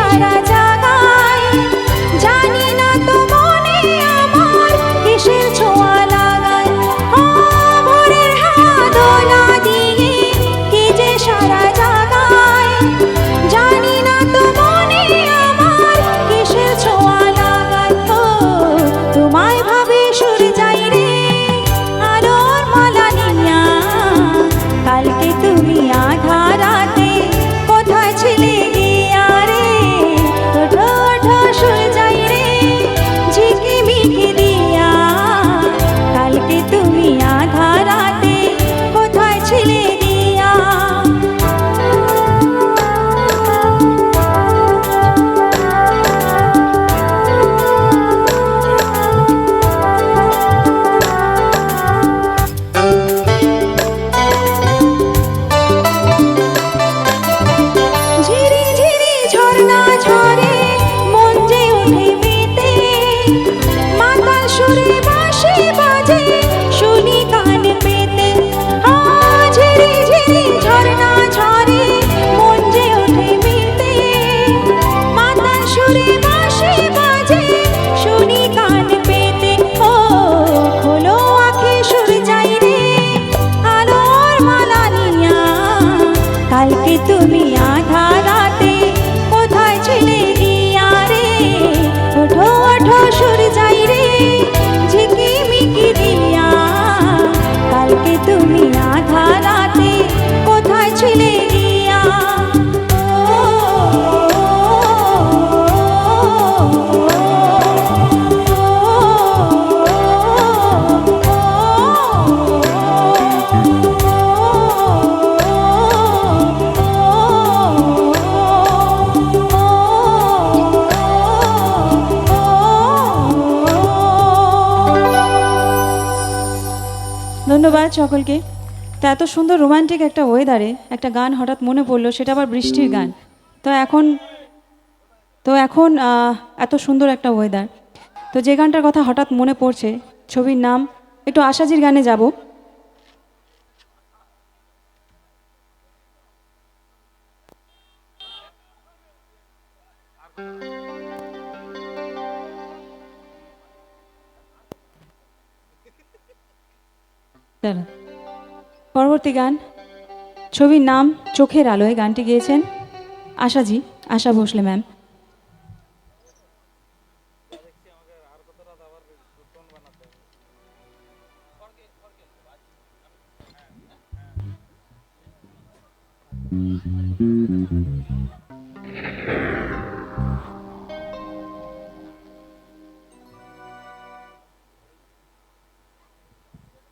সারা জাগায়, জানি না তো মনে আমার কিসের ছোঁয়া লাগায়। ভোরের হাওয়া দোলা দিয়ে কি যে সারা জাগায়, জানি না তো মনে আমার কিসের ছোঁয়া লাগায়। তোমায় ভাবে সুর যাই রে আলোর মালা নিয়া, কালকে তুমি আধা রাতে কোথায় ছিলে গিয়া রে? ওঠো ওঠো সুর যাই রে ঝিকিমিকি দিয়া, কালকে তুমি আধা রাতে কোথায় ছিলে গিয়া? ঝিরি ঝিরি ঝর্ণা ঝরে মন যে ওঠে মেতে, মাতাল সুরে বাঁশি বাজে শুনি কান পেতে। ঝিরি ঝিরি ঝর্ণা ঝরে মন যে ওঠে মেতে, মাতাল সুরে বাঁশি বাজে শুনি কান পেতে। খোলো আঁখি সুর যাই রে আলোর মালা নিয়া, কালকে তুমি আধা রাতে কোথায় ছিলে গিয়া রে? ওঠো ওঠো সুর যাই রে ঝিকিমিকি দিয়া, কালকে তুমি আধা রাতে কোথায় ছিলে গিয়া? ধন্যবাদ সকলকে। তো এত সুন্দর রোমান্টিক একটা ওয়েদারে একটা গান হঠাৎ মনে পড়লো, সেটা আবার বৃষ্টির গান। তো এখন এত সুন্দর একটা ওয়েদার, তো যে গানটার কথা হঠাৎ মনে পড়ছে, ছবির নাম একটু আশাজির গানে যাব। পরবর্তী গান, ছবির নাম চোখের আলোয়, গানটি গেয়েছেন আশাজি, আশা ভোসলে ম্যাম।